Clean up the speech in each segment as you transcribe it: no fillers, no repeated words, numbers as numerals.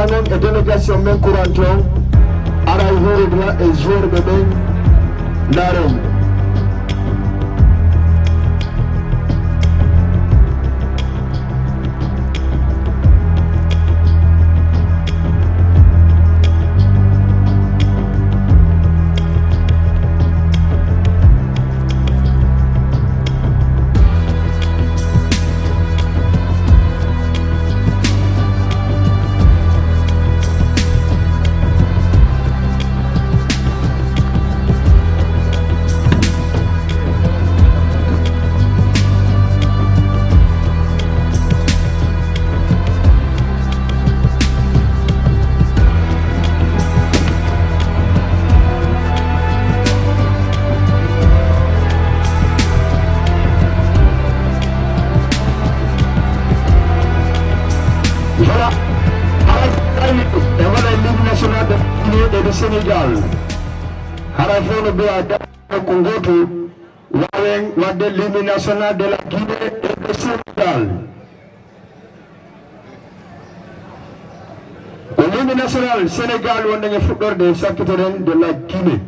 Kanang et délégation men couranton ara hurudra et joueur de ben Narem. Sénégal harafon be ada Congo wawen wadde l'hymne national de la Guinée et du Sénégal. L'hymne national Sénégal on est fouteur de sakitoren de la Guinée.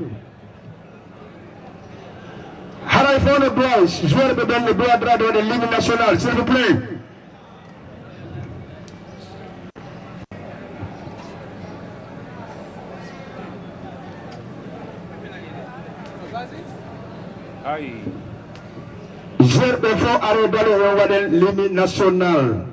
Harafon be joueur de ben le droit de l'hymne national s'il vous plaît. Joueur de fond arrêt d'aller l'hymne national.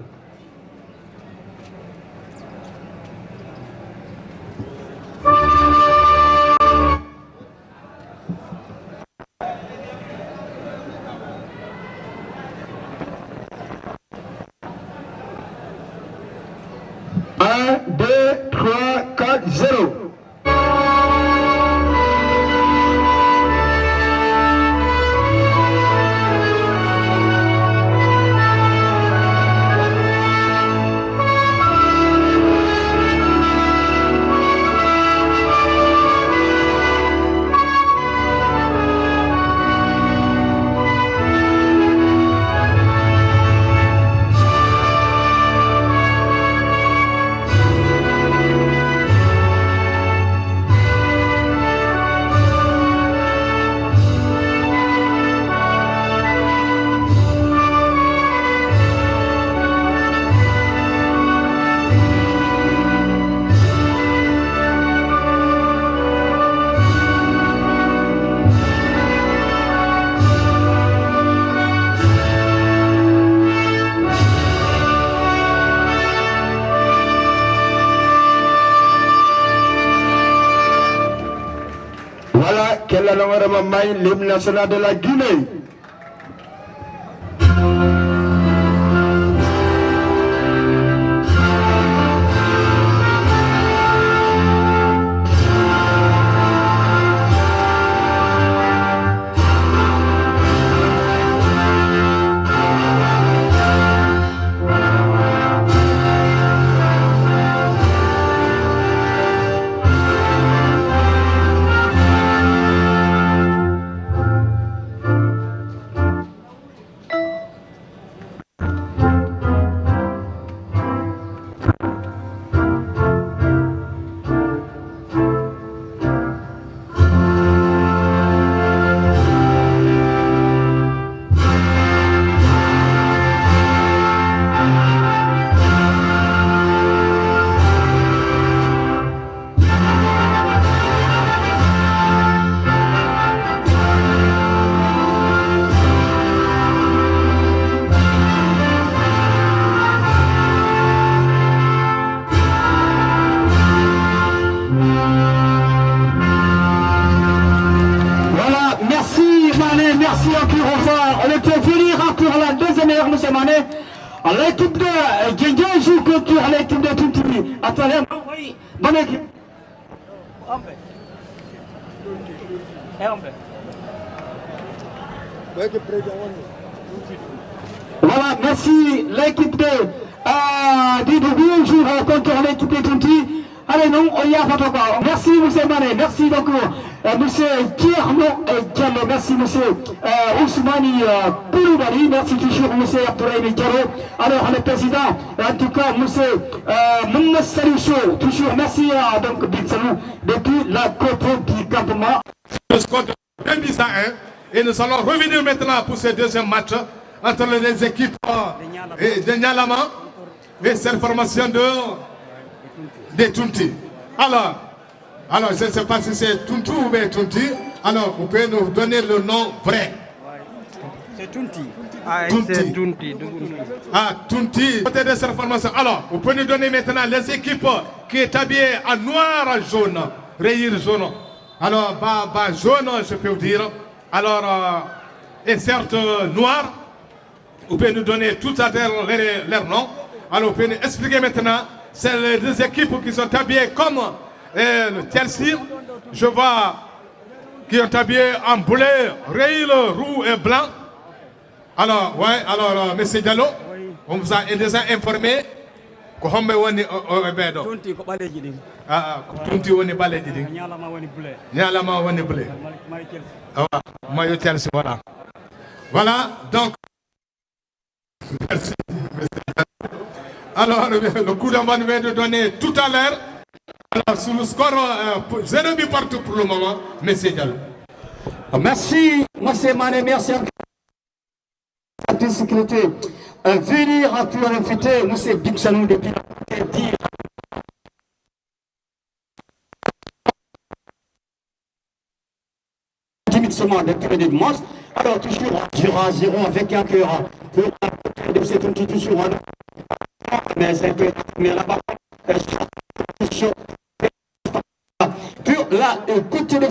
Un, 2, 3, 4, 0. Voilà quelle est la main l'hymne national de la Guinée. Merci encore revoir. On était venir encore la deuxième heure, M. Mané. L'équipe de Guinguin joue contre l'équipe de Tuntuni. Attendez, bonne équipe. Voilà, merci. L'équipe de Guinguin joue contre l'équipe de Tuntuni. Allez, non, on y a pas encore. Merci, M. Mané. Merci beaucoup. monsieur Tierno Diallo, merci monsieur Ousmani Koulibaly, merci toujours monsieur Abdoulaye Diallo. Alors le président, en tout cas monsieur Mounès Salichou, toujours merci donc Big Salou depuis la côte du campement. Le score de 1 but à 1 et nous allons revenir maintenant pour ce deuxième match entre les équipes de Nyalama et cette formation de Tunti. Alors, je ne sais pas si c'est Tuntu ou bien Tunti. Alors, vous pouvez nous donner le nom vrai. C'est Tunti. C'est Tunti. Tunti. Côté de cette formation. Alors, vous pouvez nous donner maintenant les équipes qui est habillées en noir et jaune. Rayure jaune. Alors, bas jaune, je peux vous dire. Alors, et certes noir. Vous pouvez nous donner tout à l'heure leur nom. Alors, vous pouvez nous expliquer maintenant. C'est les deux équipes qui sont habillées comme le Chelsea. Je vois qui sont habillés en bleu, rayure, roux et blanc. Alors, ouais, alors, M. Diallo, on vous a déjà informé que Hombe woni Obedo. Tunti ko baleji din. Tunti woni baleji din. Nyalama woni bleu. Nyalama woni bleu. Mayo Chelsea, voilà. Voilà, donc. Merci, M. Alors, le coup d'envoi nous vient de donner tout à l'heure. Alors, sous le score 0 but partout pour le moment, M. Diallo. Merci, M. Mané, merci encore. La sécurité. Venir à plus inviter M. Big Salou depuis la côté seulement depuis le dimanche. Alors, toujours 0-0 avec un cœur pour la côté de cette unité, toujours mais c'est un peu, mais là-bas, pour la côté de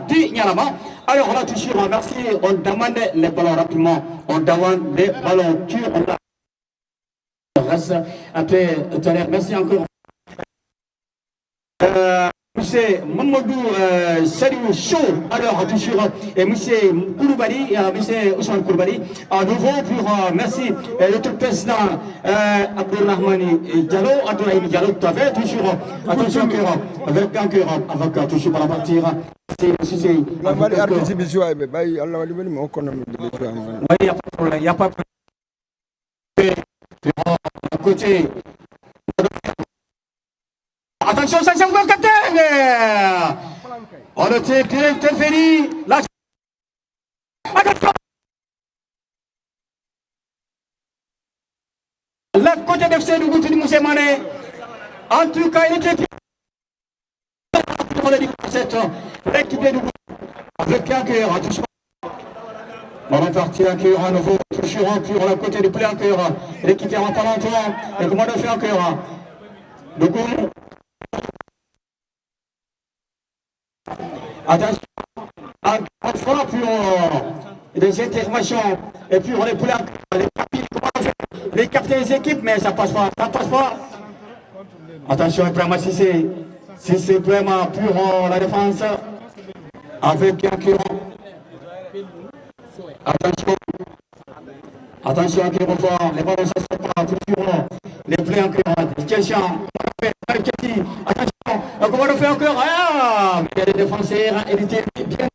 du Nyalama. Alors là, toujours, merci, on demande les ballons rapidement, on demande les ballons qui on reste un peu tout à l'heure. Merci encore. Monsieur Mamadou Saliou Chou, alors toujours, et monsieur Koulibaly, monsieur Ousmane Koulibaly, à nouveau pour, merci, le président Abdourahmani Diallo, Abdoulaye Diallo, tout à fait, toujours, attention encore, avec un cœur, avec toujours pour la partir. Il n'y a pas de problème, il n'y a pas de problème. Côté. Attention, ça c'est encore capitaine. On a interféré. Là. Attention. La côté d'FC du Goutou de Moussé Mané. En tout cas, il était l'équipe de Goutou. Avec un cœur, attention. On va partir un cœur à nouveau. Toujours un cœur, la côté du plein cœur. L'équipe est en talentueux. Et comment on fait un cœur? Du coup. Attention, fois pour les interventions et puis on est pour les capter les équipes, mais ça passe pas, ça passe pas. Attention, vraiment, si c'est vraiment pour la défense avec un cœur. Attention, à qui revoit, les ballons ne sont pas toujours les plaies en cœur. Attention, comment on fait encore? Ah, mais les défenseurs, il était bien.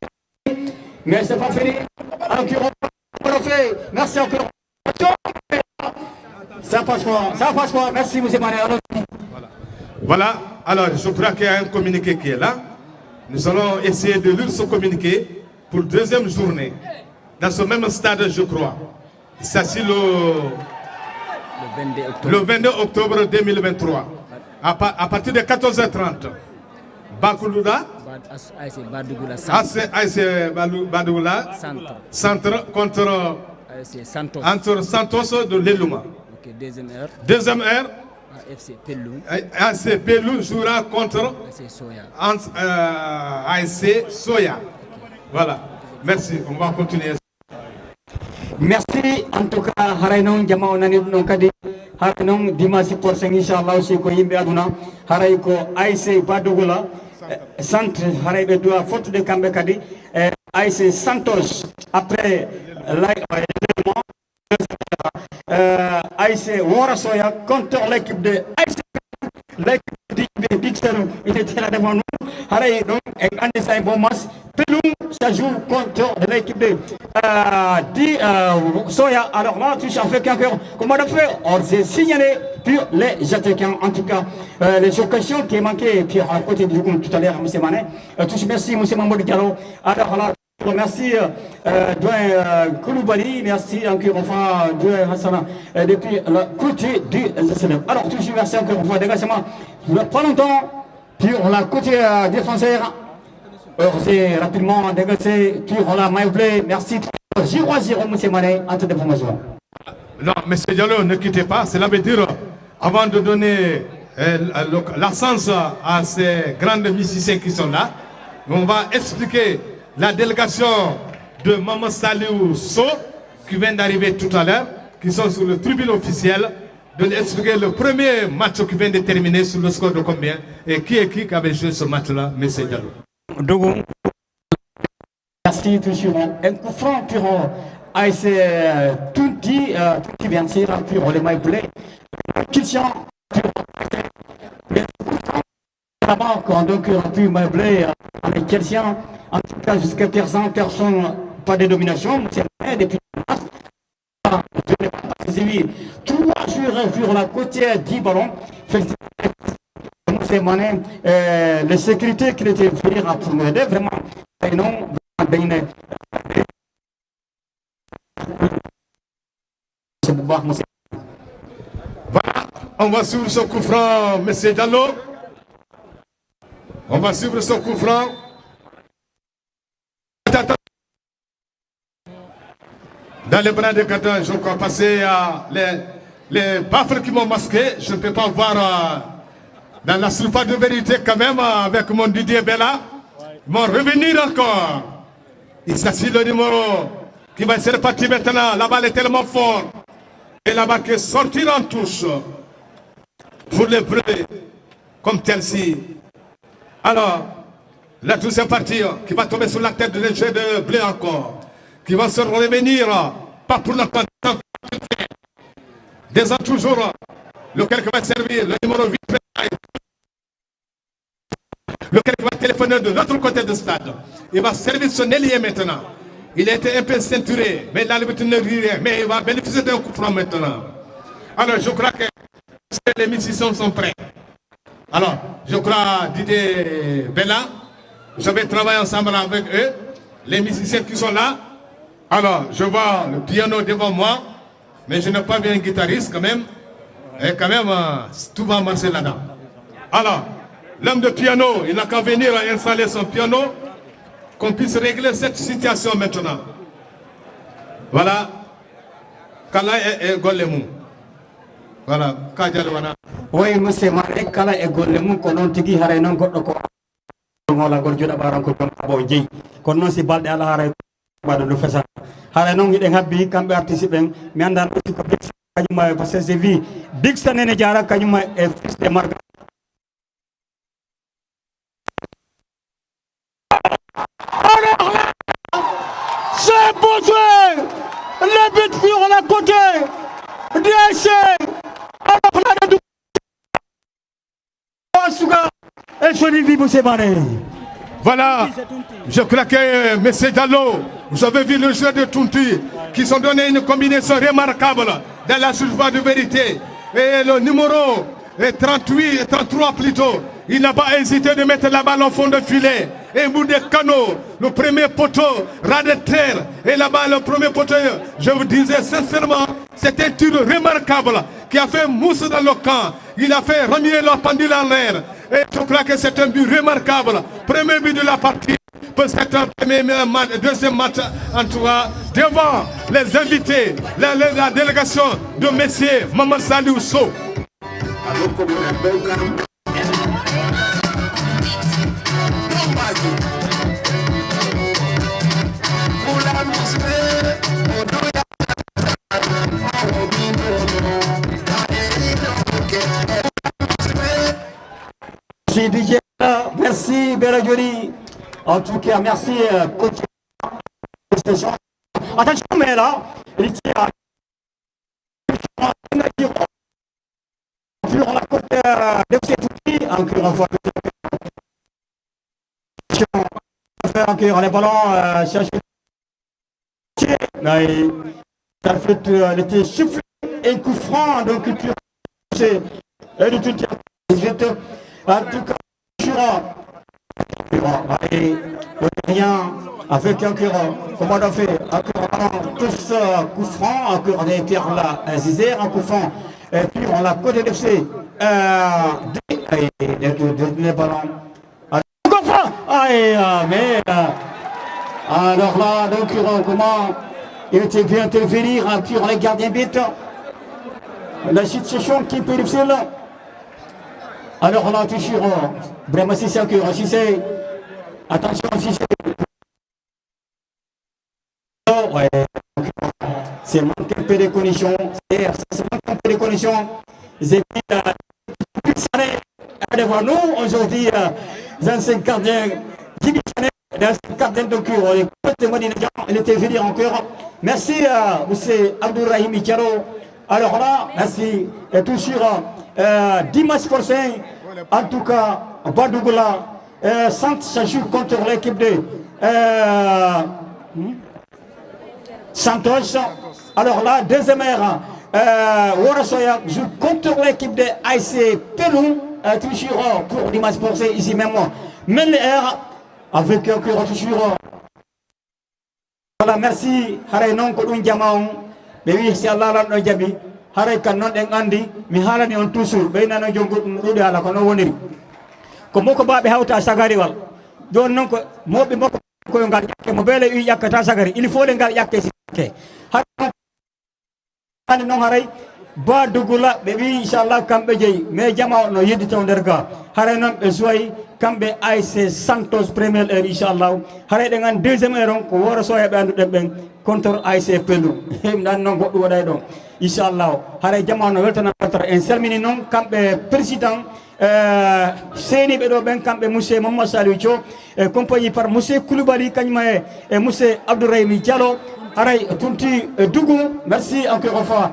Mais c'est pas fini. Comment on fait? Merci encore. Ça passe pas. Merci, M. Mané. Voilà. Alors, je crois qu'il y a un communiqué qui est là. Nous allons essayer de lire ce communiqué pour la deuxième journée. Dans ce même stade, je crois. Il s'agit le 22 octobre 2023. À partir de 14h30. Bakoulouda, Badougoula, centre contre Santos de l'Elouma. Deuxième heure, ASC Pelou jouera contre ASC Soya. Voilà. Merci. On va continuer. Merci en tout cas haraynon jama nani non kadi haraynon dimanche prochain inchallah aussi ko yimbe aduna haray ko AIC Badougoula centre haray be doa faute de kambe kadi AIC Santos après AIC Warasoya contre l'équipe de AIC l'équipe de Dixon il était là devant nous Harry, donc, un des bon match. Pelou, ça joue contre de l'équipe de Soya. Alors là, tu as fait encore. Comment on a fait? On s'est signalé pour les attaquants. En tout cas, les occasions qui manquaient, puis à côté du coup, tout à l'heure, M. Manet. Merci, M. Mamadou Diallo. Alors là, merci Douin Koulibaly, merci encore une fois Douin Hassana depuis le côté du SSLM. Alors toujours merci encore une fois dégagement. Pas longtemps pour la côté défenseur. C'est rapidement dégagé pour la maille bleue. Merci 0-0 M. Mané entre des formations. Non, M. Diallo, ne quittez pas. Cela veut dire, avant de donner la chance à ces grandes musiciens qui sont là, on va expliquer la délégation de Maman Saliou So, qui vient d'arriver tout à l'heure, qui sont sur le tribune officiel, de expliquer le premier match qui vient de terminer sur le score de combien et qui est qui avait joué ce match-là, M. Diallo. Merci toujours. Un coup franc pour AS Tunti vient de pour les mailles bleues. Christian là-bas, donc puis mailles bleues avec Christian. En tout cas, jusqu'à présent, personne, pas de domination. C'est depuis je n'ai pas suivi 3 joueurs sur la côté 10 ballons. C'est Mané, les sécurités qui étaient venir à pour m'aider, vraiment, et non, voilà, on va suivre ce coup franc, M. Diallo. On va suivre ce coup franc. Dans les bras de Qatar, je crois passer à les baffles qui m'ont masqué. Je ne peux pas voir dans la surface de vérité quand même avec mon Didier Bella. Ils vont revenir encore. Il s'agit le numéro qui va se repartir maintenant. La balle est tellement forte. Et la balle qui sortira en touche pour les bleus comme Chelsea. Alors, la deuxième partie qui va tomber sur la tête de jeu de bleu encore. Qui va se revenir, pas pour longtemps. Déjà toujours, lequel qui va servir, le numéro 8, lequel qui va téléphoner de l'autre côté du stade. Il va servir son ailier maintenant. Il a été un peu ceinturé, mais l'arbitre ne dit rien, mais il va bénéficier d'un coup franc maintenant. Alors je crois que les musiciens sont prêts. Alors, je crois Didier Bella, je vais travailler ensemble avec eux, les musiciens qui sont là. Alors, je vois le piano devant moi, mais je n'ai pas vu un guitariste quand même. Et quand même, tout va marcher là-dedans. Alors, l'homme de piano, il n'a qu'à venir installer son piano, qu'on puisse régler cette situation maintenant. Voilà. Kala et Golemou. Voilà. Kajalwana. Oui, monsieur Marek, Kala et Golemou, qu'on a dit qu'il non ko la gorjuda baranko bo jeyi kono non si balde ala haray bado do fessa haray non giden habbi kambe artiste ben mi andan ko kanyuma parce que c'est vie big sanene jara kanyuma e fils de marga c'est beau joueur le but sur la côté DSC alors là de voilà, je crois que M. Diallo, vous avez vu le jeu de Tunti qui sont donné une combinaison remarquable dans la surface de vérité. Et le numéro 38 et 33 plutôt, il n'a pas hésité de mettre la balle au fond de filet. Et bout de canot, le premier poteau, ras de terre, et là-bas le premier poteau, je vous disais sincèrement, c'est un tir remarquable qui a fait mousse dans le camp. Il a fait remuer la pendule en l'air. Et je crois que c'est un but remarquable. Premier but de la partie. Peut-être un deuxième match en tout cas devant les invités, la délégation de messieurs Maman Saliou So. Merci DJ, merci Bella Jolie. En tout cas, merci coach. Attention, mais là, il tire. Sur la côte de Touti, encore une fois. accueillir les ballons, chercher. Ça fait, il était soufflé, un coup franc, donc c'est le Tunti. En tout cas, et rien avec encore, comment on a fait, encore tous coup franc, encore des pierres là, Zizère, un coup franc, et puis on l'a côté FC, les ballons. Encore franc, mais alors là, donc comment il était bien intervenir, puis on les gardiens bêtes, la situation qui est plus difficile. Alors là, toujours, vraiment, si c'est que, si c'est, attention, si c'est, ouais, c'est manquer un peu de conditions, c'est manquer un peu de conditions, c'est devant nous, aujourd'hui, dans ce gardien, dans ce gardien de cure, il était venu encore. Merci à M. Abdourahim Diallo. Alors là, merci, et toujours, dimanche prochain, en tout cas, Badougoula, ça joue contre l'équipe de Santos. Alors là, deuxième heure, Warasoya joue contre l'équipe de AIC Pérou, toujours pour dimanche prochain, ici même. Mais l'air, avec toujours. Voilà, merci. Haré non ko dun jamaon. Mais oui, c'est Allah la no jabi. Haray kan non en andi mi halani on toujours be nano jongo dum ala ko no woniri ko moko baabe hawta sagari wal don non ko mobe moko ko ngal yakke mo bele yu yakkata sagari il faut le ngal yakke sikke hani non haray ba dugula be bi inshallah kambe jeyi mais jama no yeddi taw derga haray non be soyi kambe AIC Santos première heure inshallah haray de ngan deuxième heure ko woro soya be andu ben contre AIC Pelu dan non goddo waday don inshallah haray jamano weltana weltata en salmini non kambe président seni be do ben kambe monsieur Mamadou Salou Thio compagnie par monsieur Koulibaly kanyma et monsieur Abdourahim Diallo haray tunti dugu merci encore une fois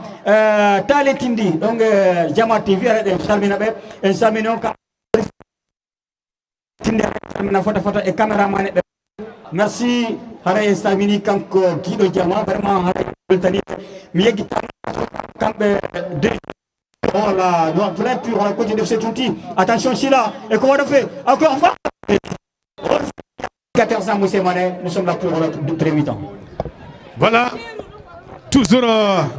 tale tindi donc Jama TV haray de salmina be en salmini on tindi salmina foto e cameraman be merci haray salmini kanko Guido Jama vraiment haray weltani mi yegi kambe de oh là doit être pour la côté de cet outil attention Sila et comment on fait encore une fois 14 ans monsieur Mané nous sommes là pour très mi-temps. Voilà, toujours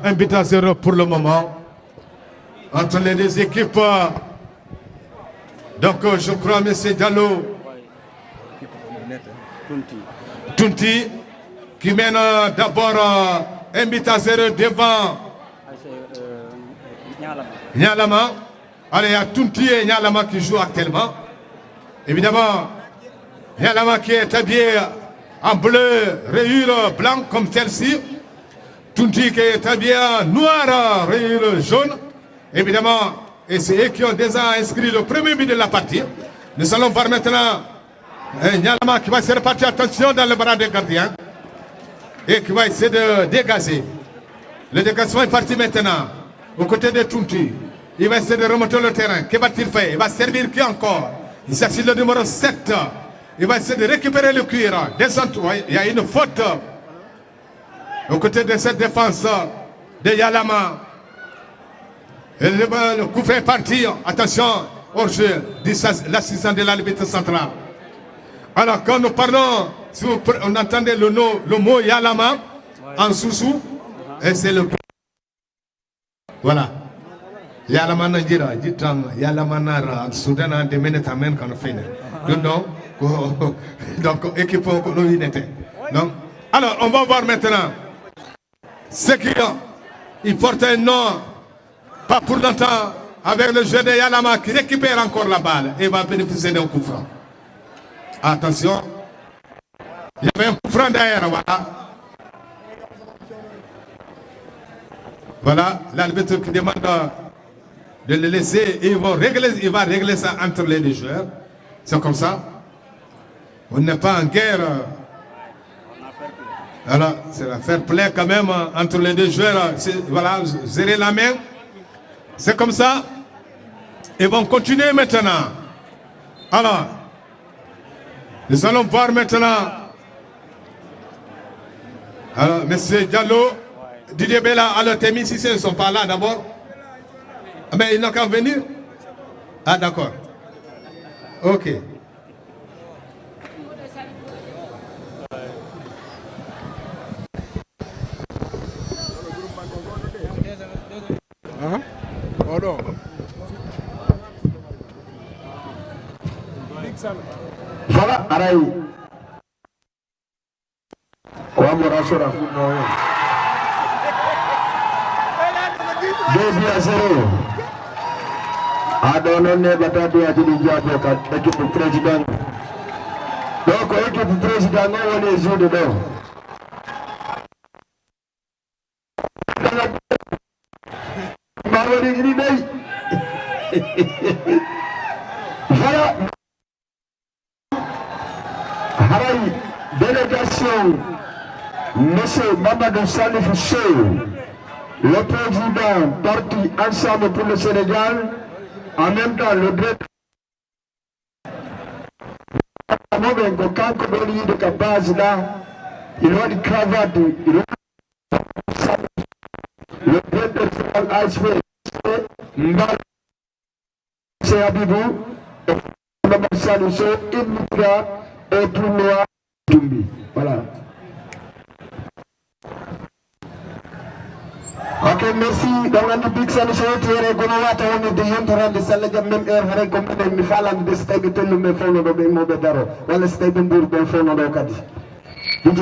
un but à 0 pour le moment entre les deux équipes. Donc je crois M. Diallo Tunti qui mène d'abord un but à 0 devant Nyalama. Allez, il y a Tunti et Nyalama qui jouent actuellement. Évidemment, Nyalama qui est habillé en bleu, rayure blanc comme celle-ci. Tunti qui est habillé en noir, rayure jaune. Évidemment, et c'est eux qui ont déjà inscrit le premier but de la partie. Nous allons voir maintenant Nyalama qui va se repartir, attention, dans le bras des gardiens. Et qui va essayer de dégager. Le dégagement est parti maintenant. Au côté de Tunti. Il va essayer de remonter le terrain. Que va-t-il faire? Il va servir qui encore? Il s'agit le numéro 7. Il va essayer de récupérer le cuir. Descente. Il y a une faute. Au côté de cette défense de Yalama. Et le coup fait partir. Attention, hors-jeu, l'assistant de l'arbitre central. Alors, quand nous parlons, si on entendait le mot Yalama en sous-sous, et c'est le. Voilà. Yalama Najira, Yalama Nara, Soudan, des minutes à même quand on fait. Donc, équipe pour l'unité. Alors, on va voir maintenant ce qu'il porte un nom, pas pour longtemps, avec le jeu de Yalama qui récupère encore la balle et va bénéficier d'un coup franc. Attention, il y avait un coup franc derrière, voilà. Voilà, l'arbitre qui demande de le laisser, il va régler ça entre les deux joueurs. C'est comme ça. On n'est pas en guerre. Alors, c'est la fair play quand même entre les deux joueurs. Voilà, serrer la main. C'est comme ça. Ils vont continuer maintenant. Alors, nous allons voir maintenant Alors, monsieur Diallo, Didier Bella, alors tes musiciens ne sont pas là d'abord. Mais ils n'ont qu'à venir. Ah, d'accord. Ok. Oh non. Voilà, Araï. Ouamora sera fou, non. 2-0. Adonne Batadi a dit l'équipe président. Donc, l'équipe président, on les joue dedans. Voilà. Haraï, délégation, monsieur Mamadou Salif Sow, le président parti Ensemble pour le Sénégal, en même temps le directeur de Kabaz là, il a une cravate, il a le directeur général ASP, Mbal, c'est Abibou, Mamadou Salif Sow, immigrant au tournoi Tumbi. Voilà. Ok, merci. Donc, on a dit que ça nous a été réglé. On est déjà en train de se lever même heure. On a compris que nous faisons des stages de nous mais faisons des mots d'aro. Voilà, stage de bourg, ben faisons des cadres. DJ.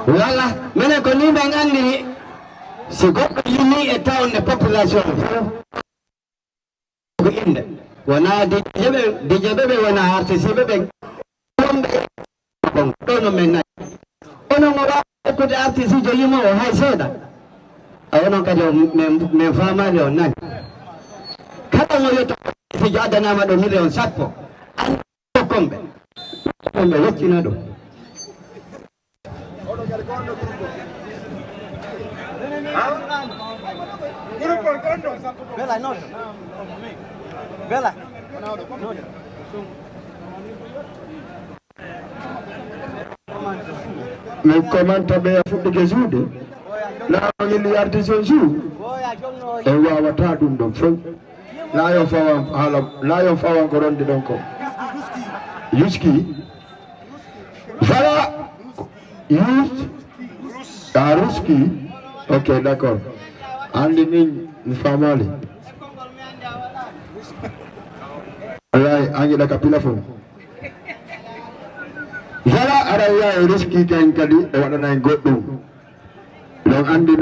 Wala, mana ko ni bang ani siguro ini etaw na population. Inde. Wana di jebe wana artist bebe. Bang tono menna. Ono ngora ko di artist jo yimo ha seda. Ono ka jo me fama jo nan. Kata ngoyo to si jada nama do milion sapo. An kombe. Kombe wachina do. Bella no. Bella. Mais comment tabe fuɗɗi ke suude laawol artisan suu e wawata ɗum ɗon fof laayon fawan haala laayon fawan ko ronde ɗon ko yuski voilà ruski ok d'accord andi min mi famali wallahi angiɗa ka pila fof voilà ara wiya ruski ken kadi o waɗana en goɗɗum ɗon andi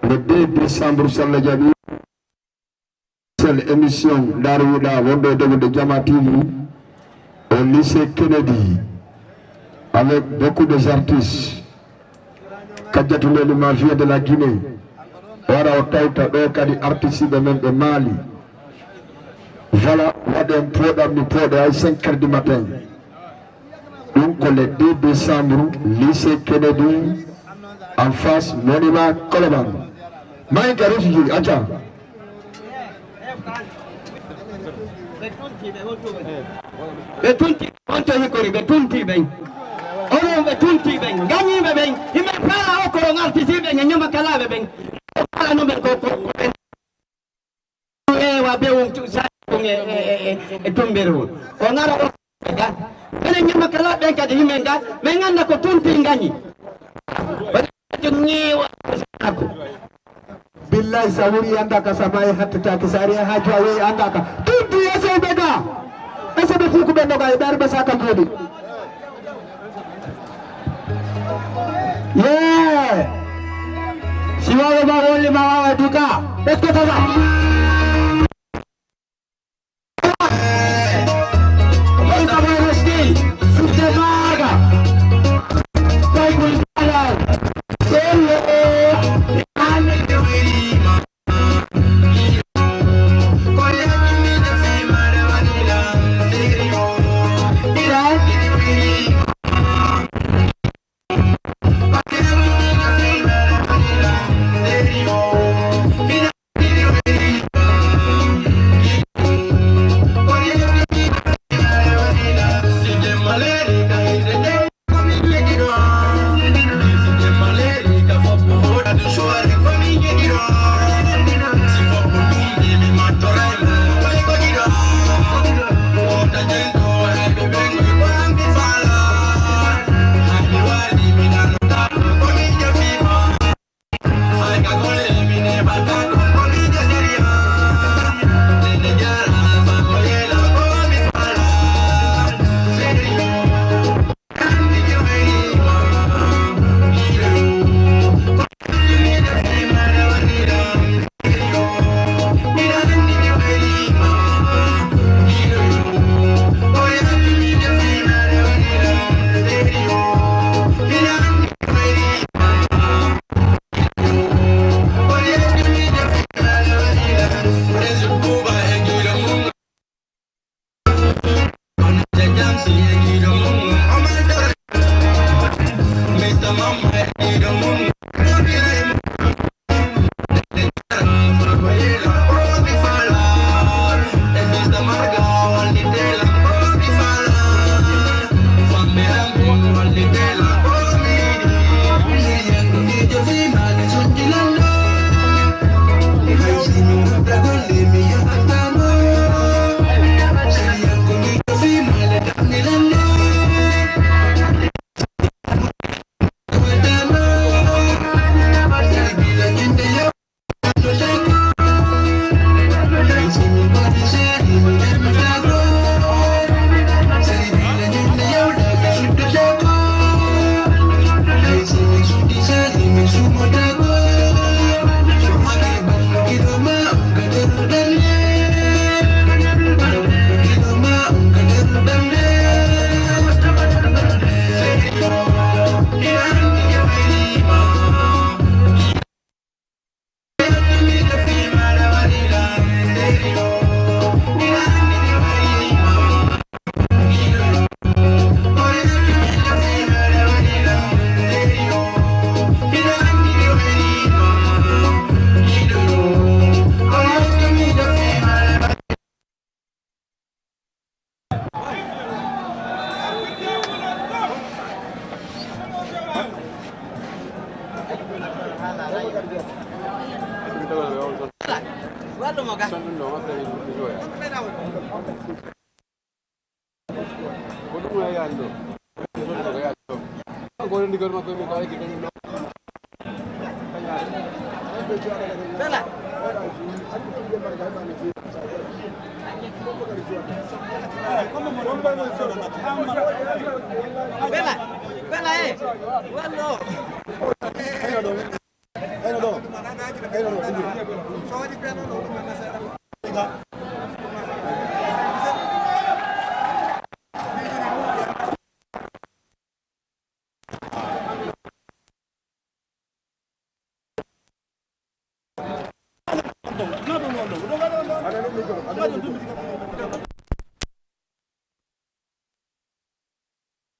le 2 décembre sallah jaaɓi sel émission darwiɗa wonɗo degude Jama TV au lycée Kennedy avec beaucoup des artistes kajjatulelu mafia de la Guinée wara o tawta ɗo kadi artiste ɓe men ɓe Mali voilà waɗen poɗam mi pooɗe hay 5 heures du matin donc le 2 décembre lycée Kennedy en face monument Colobane Maïka Roussi acha Betunti onto hikori betunti ben ono betunti ben gani be ben himbe fala o ko ngarti sibe nyama kala be ben fala no ben ko wa be won tu sa ko e tombero ko ngara o ga ene nyama kala ben kadi himbe ga men nganda ko tunti ngani ni wa ko billahi sawuri andaka samay hatta kisari hajwa we andaka tunti ese bega ese be fuku be noga dar ba saka modi yeah siwawa ba wole mawa duka let's go tata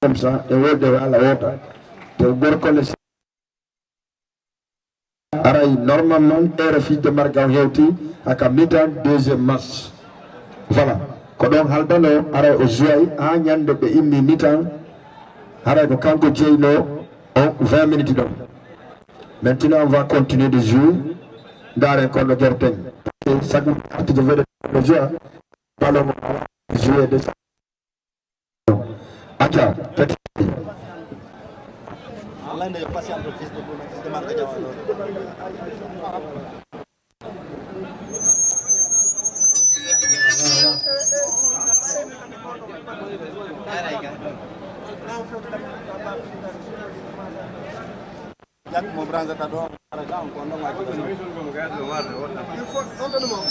comme ça e wode ala wota te gorko le aray normalement heure fidde marga hewti aka mitan deuxième match voilà ko don haldano aray o jouay ha nyande be immi mitan aray ko kanko jeyno o 20 minutes donc maintenant on va continuer de jouer dans ko le gerteng chaque partie de jouer ballon jouer de Acha, petit. Allah ne passe un peu fils de marque Jak mau berangkat doang, ada doang, kondong lagi. Il faut entraînement.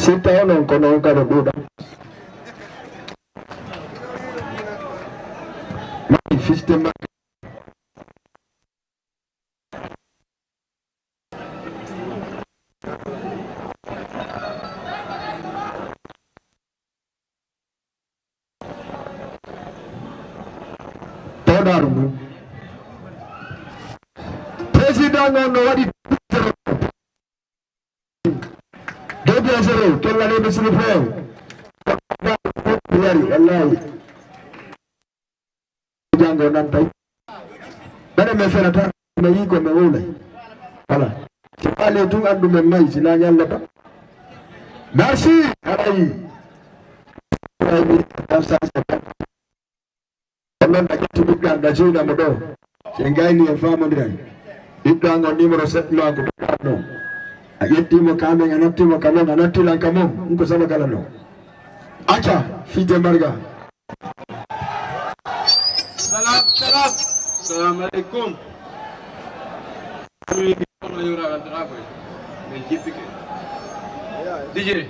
Sita non kono karo buda. My system. Todaru. President no wadi 2-0, quelle année de s'il vous plaît? Wallahi. Jango nantai. Bana me ferata me yiko me wula. Voilà. Allez tout andu me may sila nyalla ta. Merci. Ayi. Comment ta tu buka da jina modo. Sengai ni famo diran. Itango numero 7 no ko no. Agetimo kame anatimo kame anatila kamo nko sama kala no acha fite marga salam alaikum DJ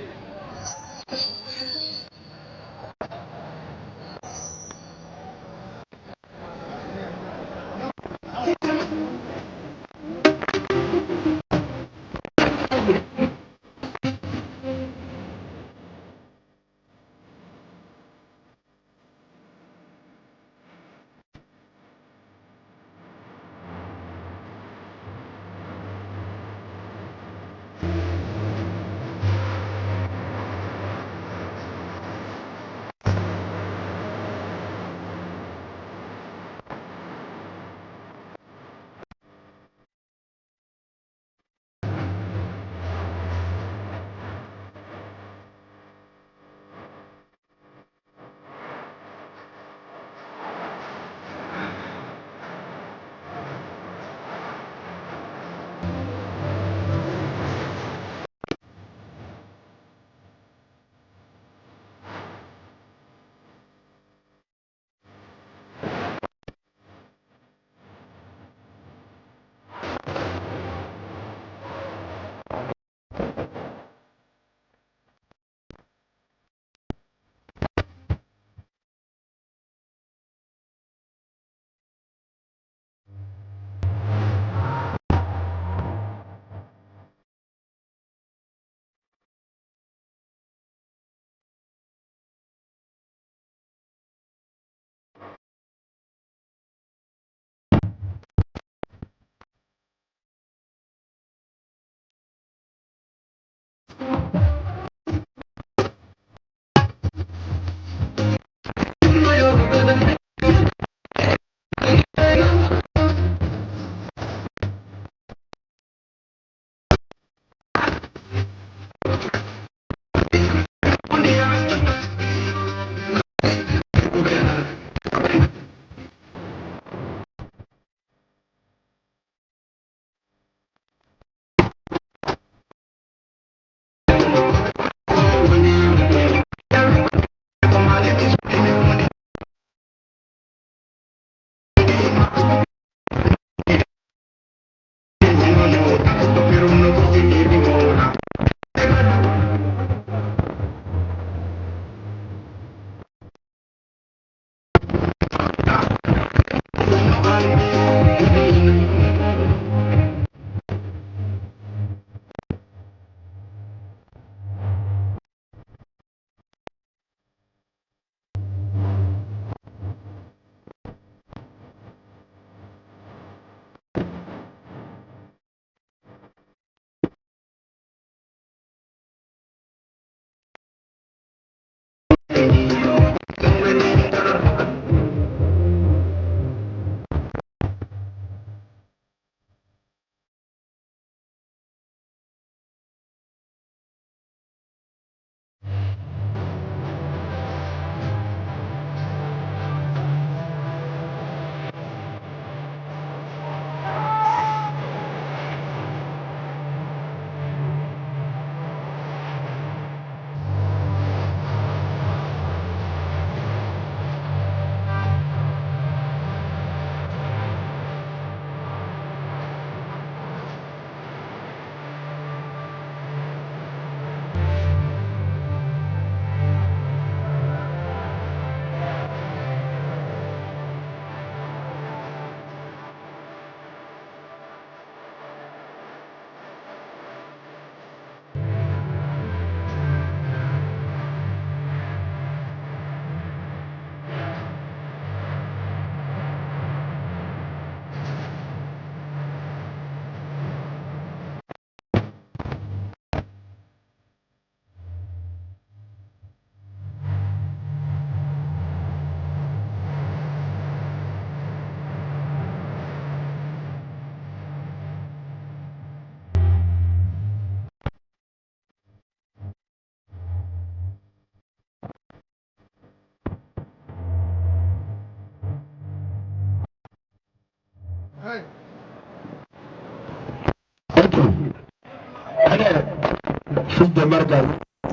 fidde margal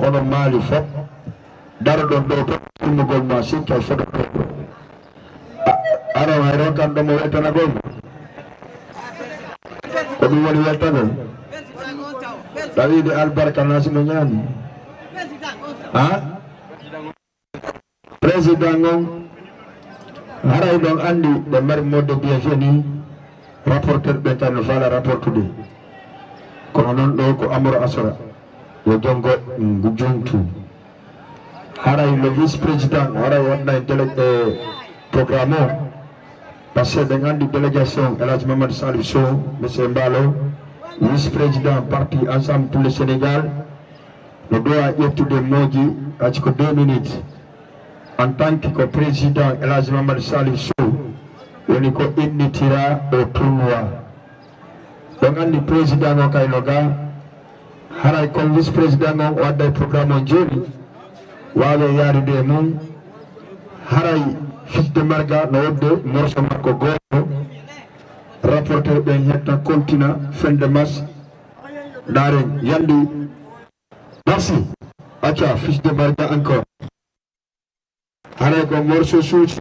ono maali fof daro ɗon ɗo to ɗummugol ma sikka foto ɗo ara hayro kam ɗo mo weltanagol ko ɗum woni weltagol ɗawiide albarka nasino ñaami ha président on haray ɗon anndi ɓe mari modde biéfe ni rapporteur ɓe tan no faala rapportude kono noon ɗo ko Amadou Asora yo jongo jumtu haray le vice président haray waɗna délégué programme o par ce que ɓe anndi délégation El Hadji Mamadou Salif Sow monsieur Mbalo vice président parti ensemble pour le Sénégal no dowa ƴettude mooji hacci ko 2 minutes en tant que président El Hadji Mamadou Salif Sow woni ko innitira o tournoi ɗon anndi président o kayno ga haray comme vice président o wadda programme o joni wawe yaarude e mum haray fidde marga no wodde morso makko goto rapporteur ɓen hetta continua fin de mars daren yandi merci acca fiche de marga encore haray ko morso suuci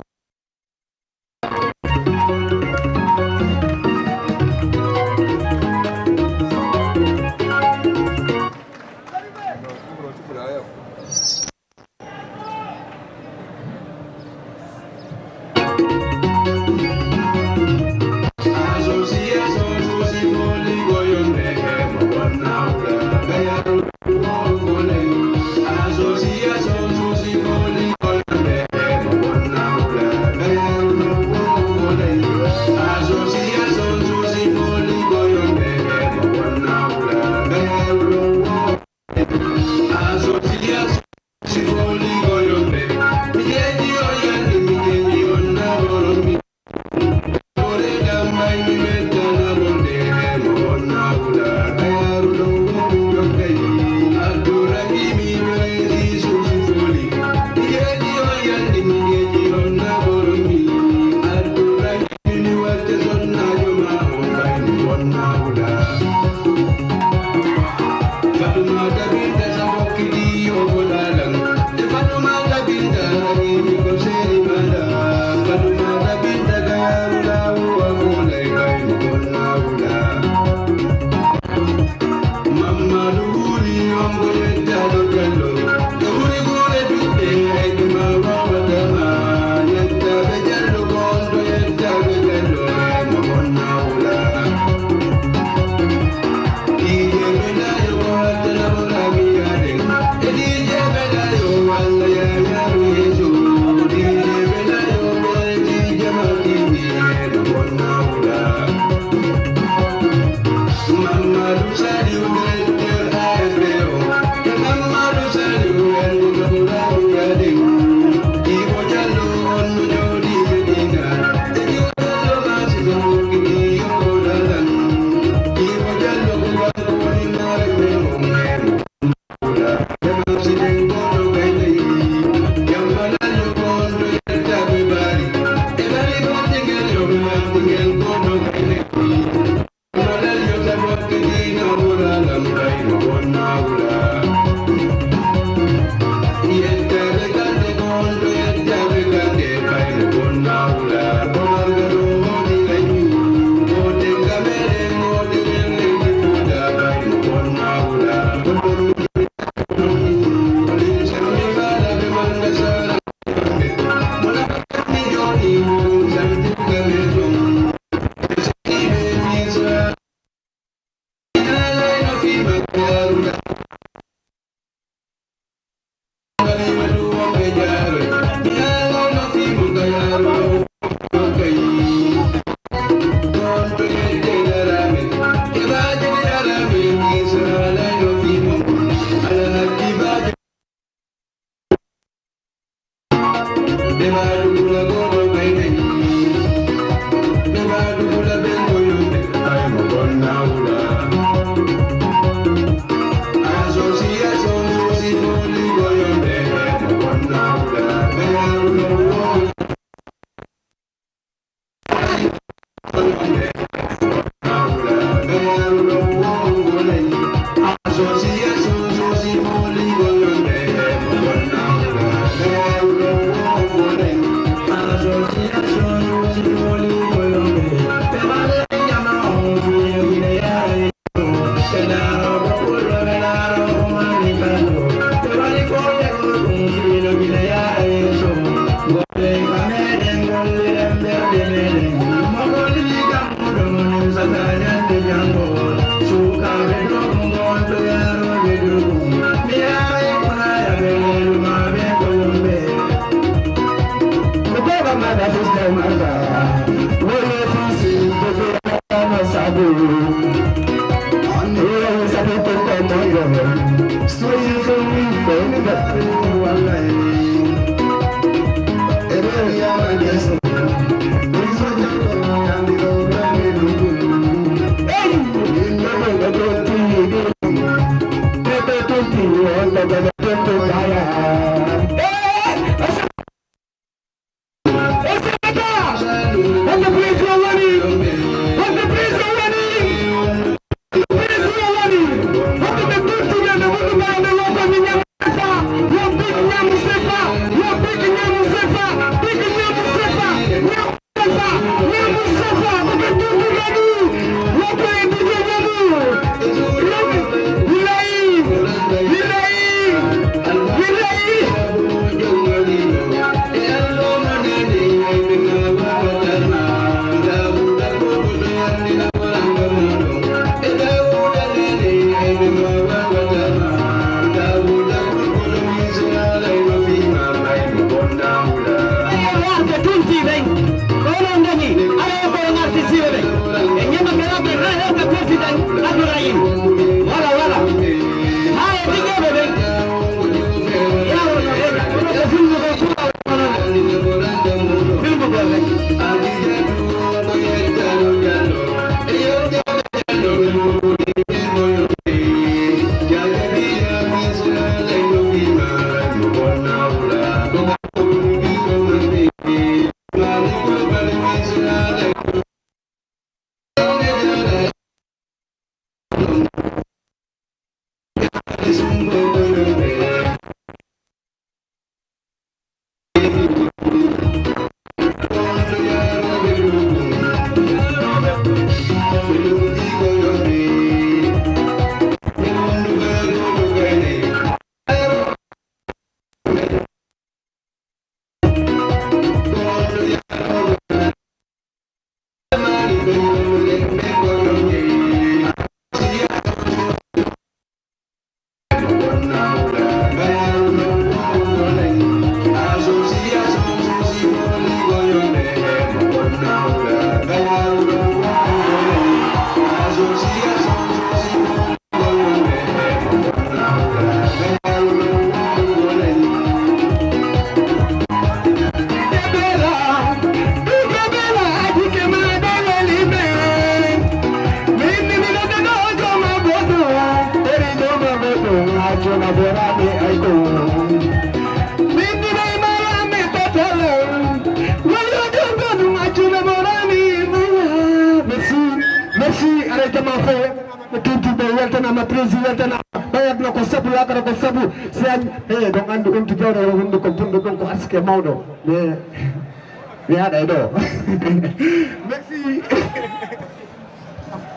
Merci.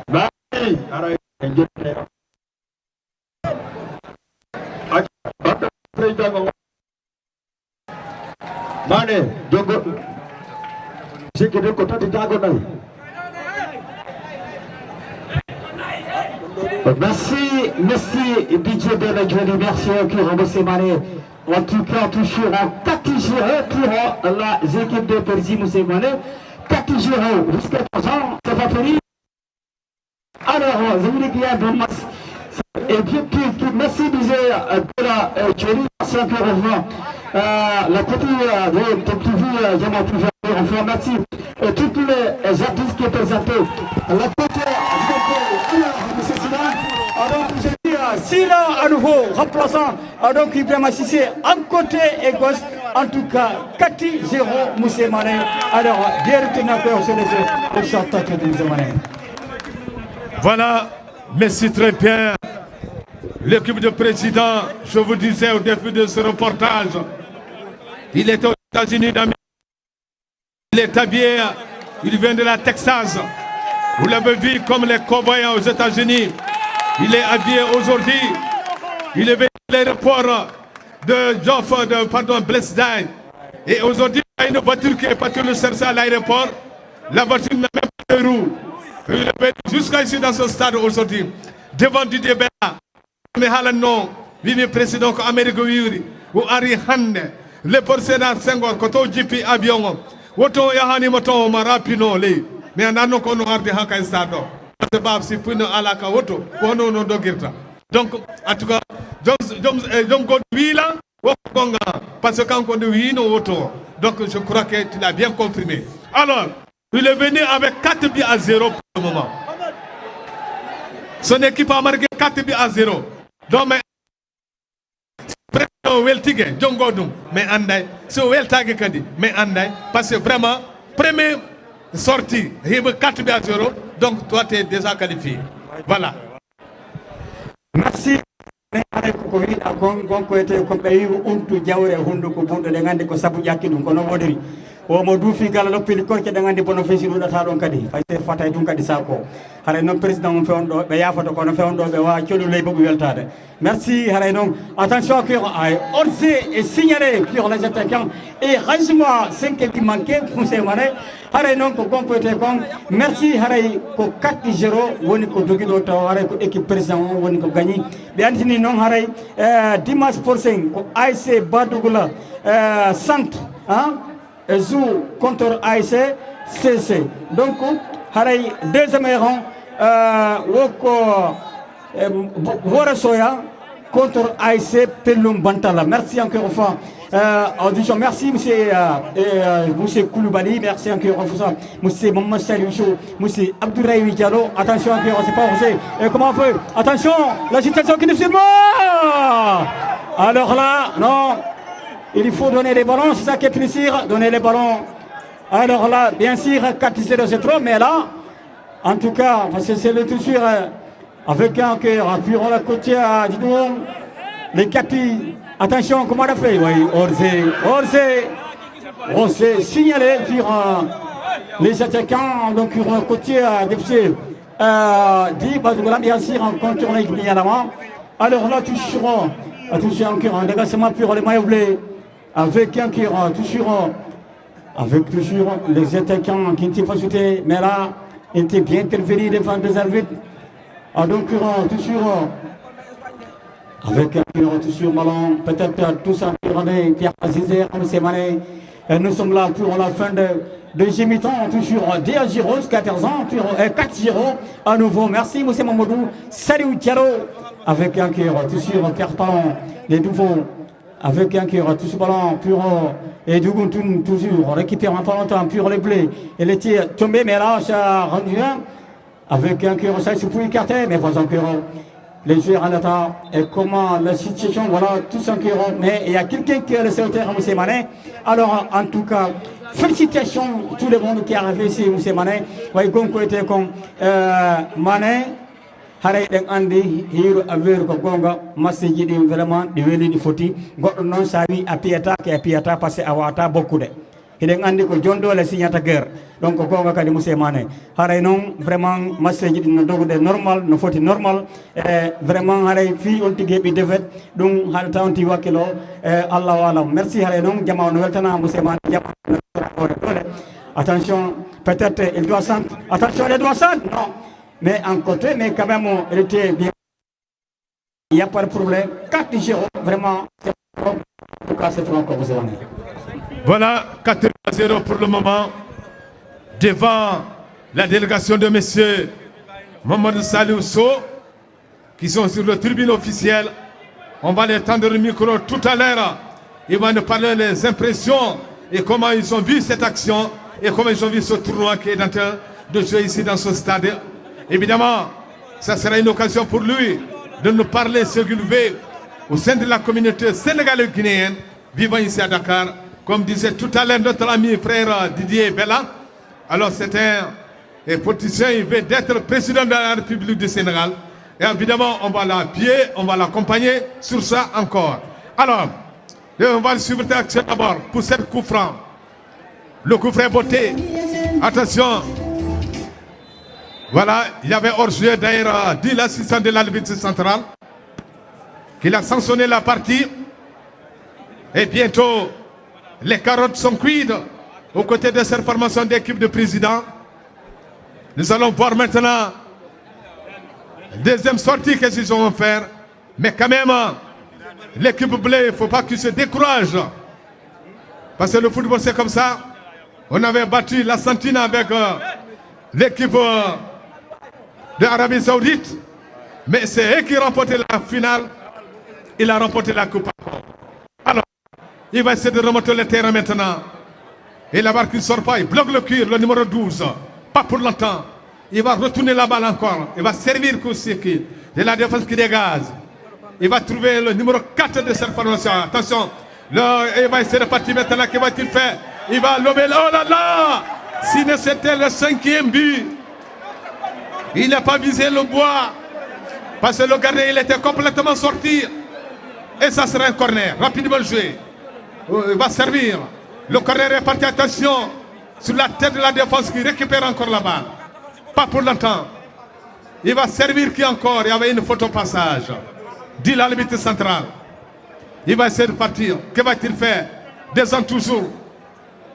Bye. Mane, jogo. C'est que de côté de diagonale. Merci DJ Benadjoli, merci encore Moussé Mané. En tout cas, toujours en 4 jours pour les équipes de Perzi Moussé Mané. 4 jours jusqu'à 3 ans, ça va finir. Alors, je voulais qu'il y ait un match. Et puis, merci DJ de la Tcholi, merci encore au revoir. La petite TV, Jamal TV, enfin, merci. Et tous les artistes qui sont présentés. La petite, alors, monsieur Sinan, alors, je dis, Sila à nouveau, remplaçant, donc Ibrahima Sissé, en côté et gauche, en tout cas, 4-0, Moussé Mané. Alors, bien retenu encore sur les chanteur de Moussé Mané. Voilà, merci très bien. L'équipe de président, je vous disais au début de ce reportage, il est aux États-Unis d'Amérique. Il est habillé, il vient de la Texas. Vous l'avez vu comme les cow-boys aux États-Unis. Il est habillé aujourd'hui. Il est venu à l'aéroport de Blesdine. Et aujourd'hui, il y a une voiture qui est partie le chercher à l'aéroport. La voiture n'a même pas de roues. Il est venu jusqu'à ici dans ce stade aujourd'hui. Devant Didier Bella. Mais non, le président de l'Amérique ou Henri Hande, le président Senghor, Koto JP avion, Woto Yahani Moto Marapino, mais en anno qu'on a des Haka Stado. C'est pas si Puno Alaka Woto, Kono no Dogirta. Donc, en tout cas, Dom Godwila, Parce que quand on dit auto, donc je crois que tu l'as bien confirmé. Alors, il est venu avec 4 buts à 0 pour le moment. Son équipe a marqué 4 buts à 0. Donc, mais parce que vraiment, première sortie, il y a 4 buts à 0. Donc, toi, tu es déjà qualifié. Voilà. Merci. Ko wiɗa kon gonko ete ko ɓe wi umtu jawre hunduko bunɗo ɗe gandi ko sabu ƴakki ɗum kono wodiri omo duufi gala loppili korke ɗe gandi bono fesi ɗuɗata ɗon kadi fayte fata ɗum kadi sako haray noon président mum fewon ɗo ɓe yafoto kono fewon ɗo ɓe wawa coɗu ley boɓe weltade merci haray noon attention que Orsay est signalé sur les attaquants et rajement 5 qui manquait pour ces marais haray noon ko gonko ete kon merci haray ko 4-0 woni ko joguiɗo taw haray ko équipe président o woni ko gagni ɓe antini noon haray dimanche prochain ko ASC Badougoula centre joue contre ASC CC donc haray deuxième rang woko Warasoya contre ASC Pelum Bantala. Merci encore une fois. Audition, merci monsieur Koulibaly, merci encore une fois monsieur Maman Salioucho, monsieur Abdoulaye Diallo. Attention encore, c'est pas osé. Comment on fait? Attention, la situation qui nous filme. Alors là, non, il faut donner les ballons, c'est ça qui est plaisir, donner les ballons. Alors là, bien sûr, 4-0 c'est trop, mais là, en tout cas, parce que c'est le toujours avec un cœur, appuyons la côtière, dis-nous, les capis. Attention, comment on a fait? Oui, Orsay signalé sur les attaquants, donc sur le côté difficile. Dit, bien sûr, en contourne immédiatement. Alors là, toujours encore un dégagement pour les maillots bleus, avec un cœur, toujours, avec toujours les attaquants qui n'étaient pas sautés, mais là, ils étaient bien intervenus devant des arbitres. Donc, toujours. Avec un toujours ballon, peut-être tous en Pierre Azizé, nous sommes là pour la fin de deuxième mi-temps, toujours 10-0, 14 ans, 4-0 à nouveau. Merci Moussa Mamadou, salut Diallo, avec un cœur, toujours Pierre Talon, les nouveaux, avec un cœur, toujours ballon, pour et Dougountoun, toujours récupère un peu longtemps, pour les bleus. Il était tombé, mais là, ça a rendu un, avec un cœur, ça se pouvait écarter, mais pas encore. Les joueurs en attente et comment la situation, voilà, tous en cœur. Mais il y a quelqu'un qui a laissé au terrain, M. Mané. Alors, en tout cas, félicitations à tout le monde qui est arrivé ici, M. Mané. Oui, Gonko était comme Mané, Harry Andi, Hiro Aver Gonga, Massi Gidi, vraiment, de Veli du Foti, Goton Savi, à Pieta, qui a Pieta, passé à Wata, beaucoup de. Il est andi ko jondo la signata guerre donc ko nga kadi monsieur Mané haray non vraiment message no dogude normal no foti normal vraiment haray fi on tiguebi defet dum hal tawnti wakilo Allah wala merci haray non jama no weltana monsieur Mané jama attention peut-être il doit centre attention il doit centre non mais en côté mais quand même il était bien il n'y a pas de problème 4-0 vraiment en tout cas c'est trop encore monsieur Mané. Voilà, 4-0 pour le moment, devant la délégation de messieurs Mamadou Saliousso, qui sont sur le tribune officielle. On va les tendre le micro tout à l'heure. Ils vont nous parler des impressions et comment ils ont vu cette action et comment ils ont vu ce tournoi qui est en train de jouer ici dans ce stade. Évidemment, ça sera une occasion pour lui de nous parler ce qu'il veut au sein de la communauté sénégalo-guinéenne vivant ici à Dakar. Comme disait tout à l'heure notre ami frère Didier Bella, alors c'est un politicien, il veut être président de la République du Sénégal. Et évidemment, on va l'appuyer, on va l'accompagner sur ça encore. Alors, on va le suivre d'abord pour cette coup franc. Le coup franc beauté. Attention. Voilà, il y avait hors-jeu d'ailleurs dit l'assistant de l'arbitre central qu'il a sanctionné la partie. Et bientôt, les carottes sont cuites aux côtés de cette formation d'équipe de président. Nous allons voir maintenant la deuxième sortie qu'ils vont faire. Mais quand même, l'équipe bleue, il ne faut pas qu'ils se découragent. Parce que le football, c'est comme ça. On avait battu la Santine avec l'équipe de l'Arabie Saoudite. Mais c'est eux qui ont remporté la finale. Il a remporté la coupe. Alors, il va essayer de remonter le terrain maintenant. Et la barre qui ne sort pas, il bloque le cuir, le numéro 12. Pas pour longtemps. Il va retourner la balle encore. Il va servir Koussiki. De la défense qui dégage. Il va trouver le numéro 4 de cette formation. Attention. Il va essayer de partir maintenant. Qu'est-ce qu'il fait? Il va lever. Oh là là! Si c'était le 5e but, il n'a pas visé le bois. Parce que le gardien, il était complètement sorti. Et ça sera un corner. Rapidement joué. Il va servir. Le corner est parti. Attention. Sur la tête de la défense qui récupère encore la balle. Pas pour longtemps. Il va servir qui encore? Il y avait une photo passage. Dit l'arbitre central. Il va essayer de partir. Que va-t-il faire? Descend toujours.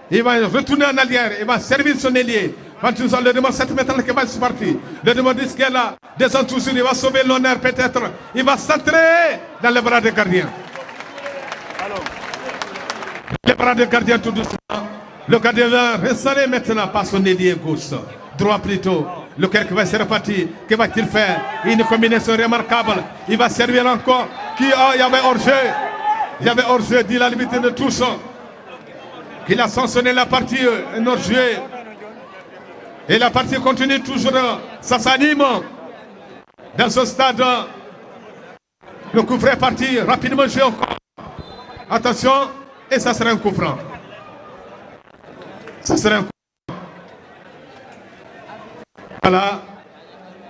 Il va retourner en arrière. Il va servir son ailier. Le demande 7 mètres qui va se partir. Le demande 10 qui est là. Descend toujours. Il va sauver l'honneur peut-être. Il va s'entrer dans les bras des gardiens. Les bras des gardiens tout doucement. Le gardien va rester maintenant par son ailier gauche. Droit plutôt. Le cœur qui va se repartir. Que va-t-il faire? Une combinaison remarquable. Il va servir encore. Il y avait hors-jeu. Il y avait hors-jeu. Dit la limite de tous. Il a sanctionné la partie. Un hors-jeu. Et la partie continue toujours. Ça s'anime. Dans ce stade. Le coup franc est parti. Rapidement joué encore. Attention. Et ça sera un coup franc. Ça sera un coup franc. Voilà,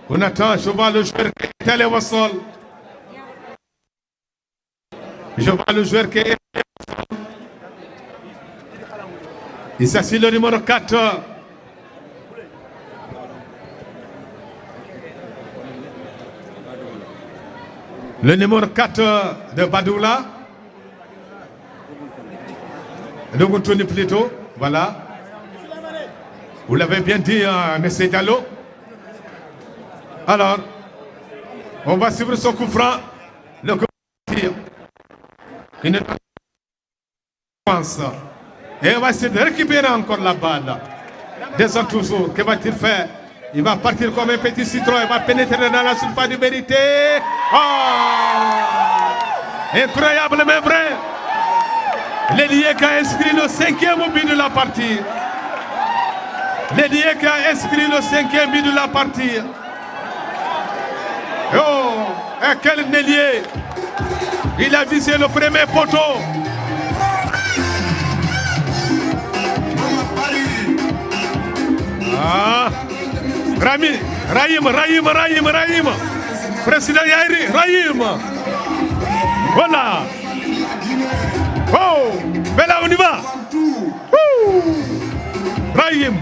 on attend, je vois le joueur qui est allé au sol. Je vois le joueur qui est allé au sol. Il s'agit le numéro 4. Le numéro 4 de Badoula. De Goutouni plutôt, voilà. Vous l'avez bien dit, M. Diallo. Alors, on va suivre son coup franc. Le coup franc. Il ne pense. Et on va essayer de récupérer encore la balle. Descend toujours. Que va-t-il faire? Il va partir comme un petit citron. Il va pénétrer dans la surface de vérité. Oh! Incroyable mais vrai. L'ailier qui a inscrit le 5e but de la partie. L'ailier qui a inscrit le 5e but de la partie. Oh, et quel ailier! Il a visé le premier poteau. Ah, Rahim. Président Yairi, Rahim. Voilà. Oh, mais là on y va. Rahim.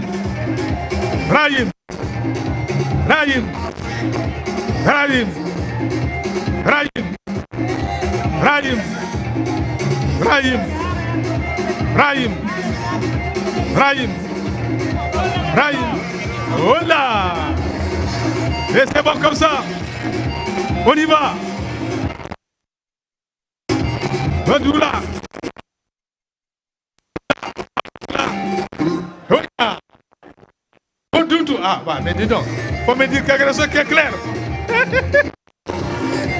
Voilà. Et c'est bon comme ça. On y va. Badoula. Voilà. Ah, bah, mais dis donc. Faut me dire quelque chose qui est clair.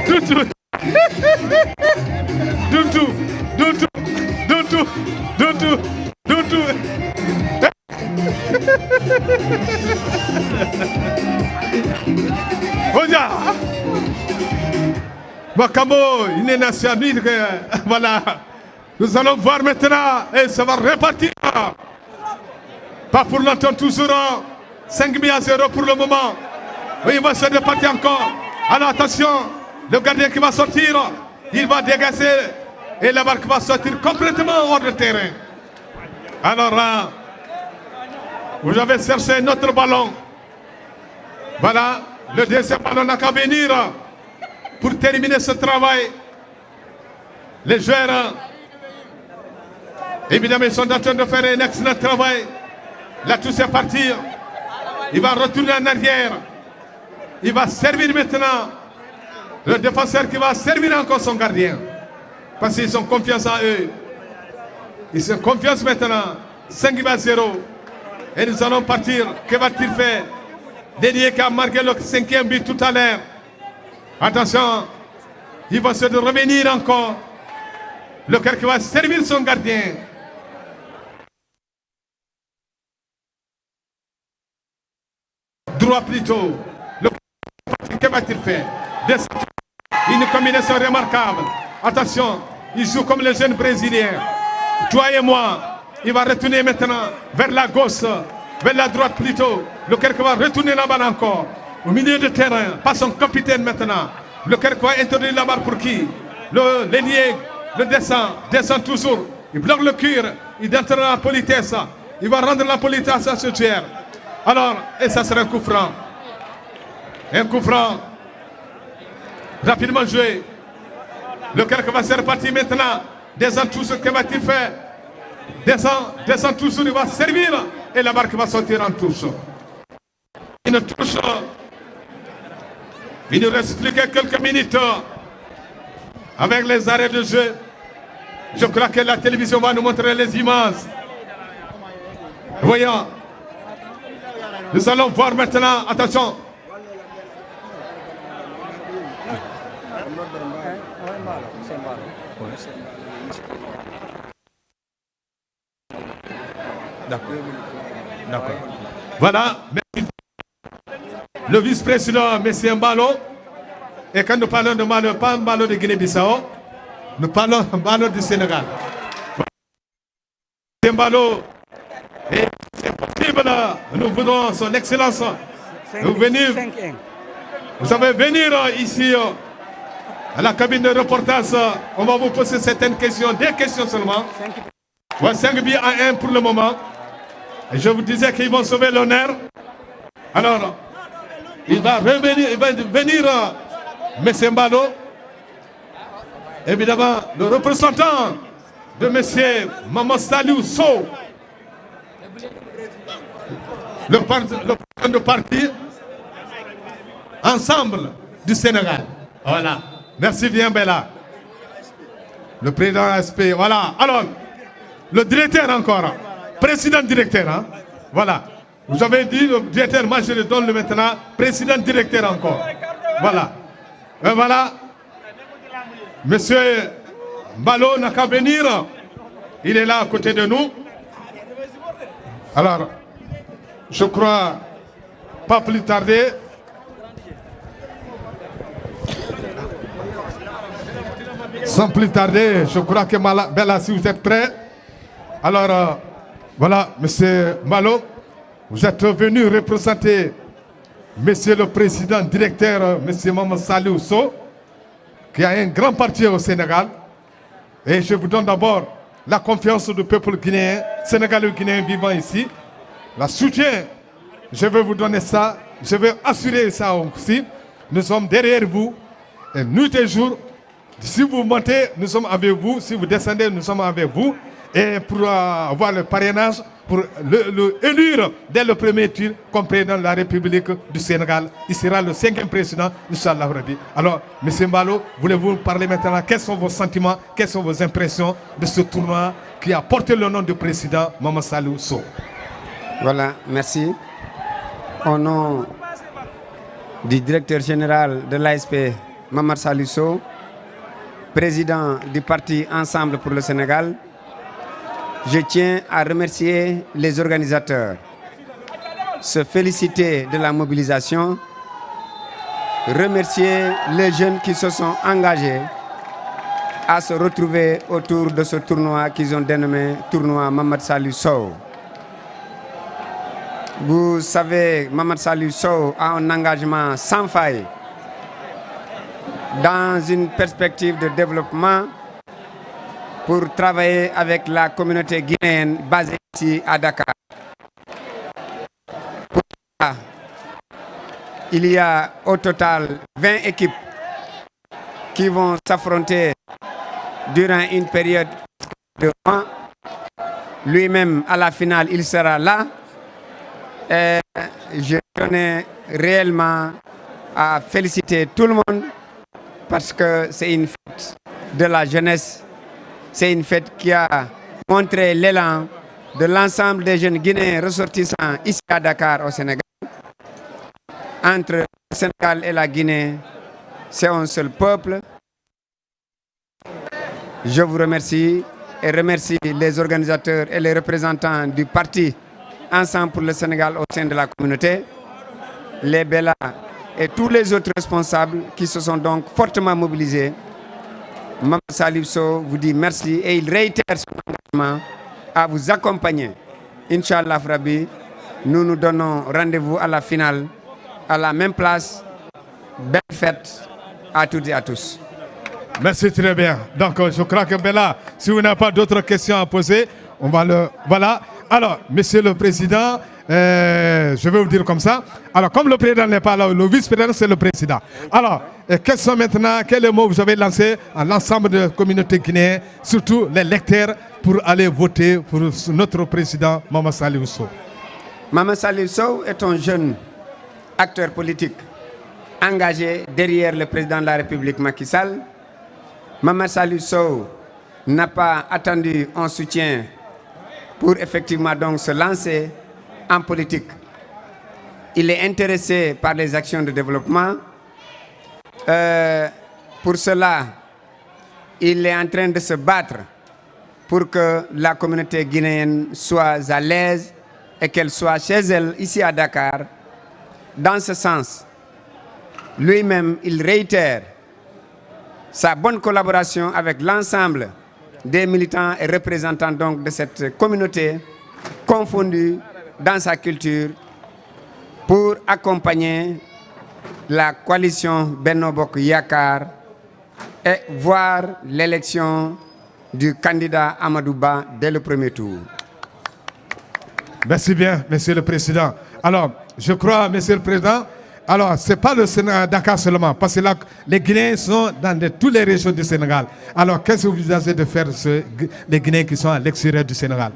Doutou. Oja. Bakamo, il est national. Voilà. Nous allons voir maintenant et ça va repartir. Pas pour longtemps, toujours 5-0 pour le moment. Oui, il va se repartir encore. Alors attention, le gardien qui va sortir, il va dégager et la barque va sortir complètement hors de terrain. Alors là, vous avez cherché notre ballon. Voilà, le deuxième ballon n'a qu'à venir pour terminer ce travail. Les joueurs, évidemment, ils sont en train de faire un excellent travail. Là, tout c'est parti. Il va retourner en arrière. Il va servir maintenant. Le défenseur qui va servir encore son gardien. Parce qu'ils ont confiance en eux. Ils ont confiance maintenant. 5-0. Et nous allons partir. Que va-t-il faire? Dédié qui a marqué le 5e but tout à l'heure. Attention. Il va se revenir encore. Lequel qui va servir son gardien. Droit plutôt. Que va-t-il faire? Une combinaison remarquable. Attention, il joue comme les jeunes brésiliens. Toi et moi, il va retourner maintenant vers la gauche, vers la droite plutôt. Lequel qui va retourner la balle encore. Au milieu de terrain, pas son capitaine maintenant. Lequel qui va introduire la balle pour qui? L'ailier, le descend toujours. Il bloque le cuir, il entre la politesse. Il va rendre la politesse à ce joueur. Alors, et ça sera un coup franc. Un coup franc. Rapidement joué. Lequel qui va se repartir maintenant. Descend toujours, que va-t-il faire? Descend toujours, il va servir. Et la barre qui va sortir en touche. Une touche. Il nous reste plus que quelques minutes. Avec les arrêts de jeu. Je crois que la télévision va nous montrer les images. Voyons. Nous allons voir maintenant. Attention. D'accord. Voilà. Le vice-président, M. Mbalo. Et quand nous parlons de Mbalo, pas Mbalo de Guinée-Bissau, nous parlons de Mbalo du Sénégal. M. Mbalo, et c'est possible, nous voulons son excellence. Vous savez venir ici à la cabine de reportage. On va vous poser certaines questions, des questions seulement. 5 buts à 1 pour le moment. Et je vous disais qu'ils vont sauver l'honneur. Alors, il va venir M. Mbalo. Évidemment, le représentant de M. Maman Saliou Sow. Le président de parti Ensemble du Sénégal. Voilà. Merci bien, Bella. Le président ASP. Voilà. Alors, le directeur encore. Président directeur. Hein? Voilà. Vous avez dit le directeur, moi je le donne le maintenant. Président directeur encore. Voilà. Et voilà. Monsieur Mbalo n'a qu'à venir. Il est là à côté de nous. Alors, je crois, pas plus tarder. Sans plus tarder, je crois que Bella, si vous êtes prêts. Alors, voilà, monsieur Mbalo, vous êtes venu représenter monsieur le président directeur, monsieur Maman Saliou Sow, qui a un grand parti au Sénégal. Et je vous donne d'abord la confiance du peuple guinéen, sénégalo-guinéen vivant ici. La soutien, je vais vous donner ça, je vais assurer ça aussi. Nous sommes derrière vous, et nuit et jour. Si vous montez, nous sommes avec vous. Si vous descendez, nous sommes avec vous. Et pour avoir le parrainage, pour le élire dès le premier tour comme président de la République du Sénégal. Il sera le 5e président, Inch'Allah Rabbi. Alors, M. Mbalo, voulez-vous parler maintenant? Quels sont vos sentiments, quelles sont vos impressions de ce tournoi qui a porté le nom du président Maman Saliou Sow? Voilà, merci. Au nom du directeur général de l'ASP, Maman Saliou Sow, président du parti Ensemble pour le Sénégal, je tiens à remercier les organisateurs, se féliciter de la mobilisation, remercier les jeunes qui se sont engagés à se retrouver autour de ce tournoi qu'ils ont dénommé tournoi Maman Saliou Sow. Vous savez, Maman Saliou Sow a un engagement sans faille dans une perspective de développement pour travailler avec la communauté guinéenne basée ici à Dakar. Pour ça, il y a au total 20 équipes qui vont s'affronter durant une période de mois. Lui-même, à la finale, il sera là. Et je tenais réellement à féliciter tout le monde parce que c'est une fête de la jeunesse. C'est une fête qui a montré l'élan de l'ensemble des jeunes Guinéens ressortissants ici à Dakar au Sénégal. Entre le Sénégal et la Guinée, c'est un seul peuple. Je vous remercie et remercie les organisateurs et les représentants du parti Ensemble pour le Sénégal au sein de la communauté, les Bellas et tous les autres responsables qui se sont donc fortement mobilisés. Maman Salif Sow vous dit merci et il réitère son engagement à vous accompagner. Inch'Allah Rabbi, nous nous donnons rendez-vous à la finale, à la même place. Belle fête à toutes et à tous. Merci très bien. Donc, je crois que Bella, si vous n'avez pas d'autres questions à poser, on va le... Voilà. Alors, Monsieur le Président, je vais vous dire comme ça. Alors, comme le Président n'est pas là, le Vice-Président, c'est le Président. Alors, quels sont maintenant, quels mots vous avez lancés à l'ensemble de la communauté guinéenne, surtout les lecteurs, pour aller voter pour notre Président, Maman Salif Sow? Maman Salif Sow est un jeune acteur politique engagé derrière le Président de la République, Macky Sall. Maman Salif Sow n'a pas attendu un soutien pour effectivement donc se lancer en politique. Il est intéressé par les actions de développement. Pour cela, il est en train de se battre pour que la communauté guinéenne soit à l'aise et qu'elle soit chez elle, ici à Dakar. Dans ce sens, lui-même, il réitère sa bonne collaboration avec l'ensemble des militants et représentants donc de cette communauté confondue dans sa culture pour accompagner la coalition Benno Bokk Yakaar et voir l'élection du candidat Amadou Ba dès le premier tour. Merci bien, Monsieur le Président. Alors, je crois, Monsieur le Président, alors, ce n'est pas le Sénégal, Dakar seulement, parce que là, les Guinéens sont dans toutes les régions du Sénégal. Alors, qu'est-ce que vous envisagez de faire, les Guinéens qui sont à l'extérieur du Sénégal?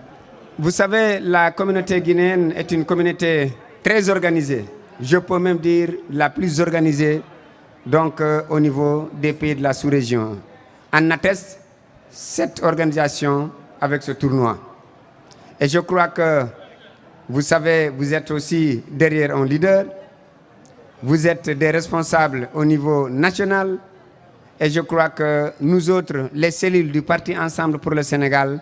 Vous savez, la communauté guinéenne est une communauté très organisée. Je peux même dire la plus organisée donc, au niveau des pays de la sous-région. En atteste cette organisation avec ce tournoi. Et je crois que, vous savez, vous êtes aussi derrière un leader. Vous êtes des responsables au niveau national et je crois que nous autres, les cellules du parti Ensemble pour le Sénégal,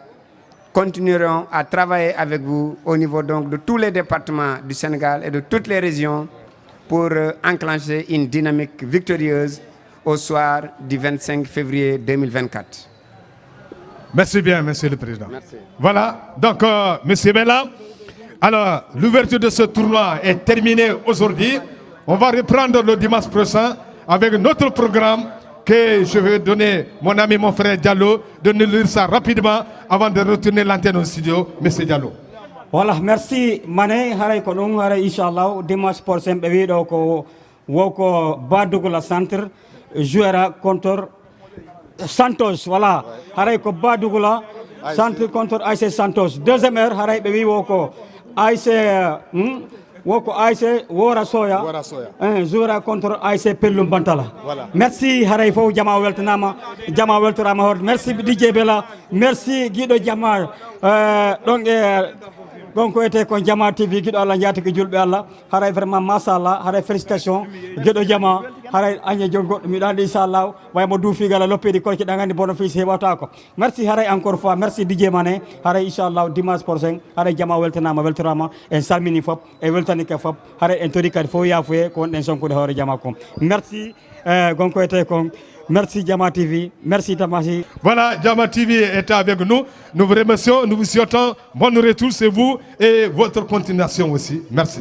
continuerons à travailler avec vous au niveau donc de tous les départements du Sénégal et de toutes les régions pour enclencher une dynamique victorieuse au soir du 25 février 2024. Merci bien, Monsieur le Président. Merci. Voilà, donc, Monsieur Bella, alors, l'ouverture de ce tournoi est terminée aujourd'hui. On va reprendre le dimanche prochain avec notre programme que je vais donner mon ami, mon frère Diallo, de nous lire ça rapidement avant de retourner l'antenne au studio. Monsieur Diallo. Voilà, merci Mané, haray ko ɗum haray inchallah dimanche prochain ɓe wi ɗo ko woko Badougoula centre jouera contre Santos, voilà. Haray ko Badougoula centre contre AIC Santos. Deuxième heure, haray ɓe wi woko AIC Woko AIC Wora Soya jouera contre AIC Pellum Bantala. Voilà. Merci Haray Fo Jama Weltanama, Jama Weltorama Hord. Merci DJ Bella, merci Guido Jamal. Donc était kon Jama TV Guido Allah jati ko julbe Allah. Haray vraiment mashallah, haray félicitations Guido Jama, haray anya jongo mi dandi inshallah way mo du figala loppedi ko ci dangandi bono fi hebata ko. Merci haray encore fois, merci DJ Mané, haray inshallah dimanche prochain haray Jama Weltorama en salmini fop e weltanike fop haray en tori kadi fo yafuye ko den sonko de hore Jama ko. Merci gonko était kon. Merci Jama TV, merci Tamasi. Voilà, Jama TV est avec nous. Nous vous remercions, nous vous souhaitons bon retour, c'est vous et votre continuation aussi. Merci.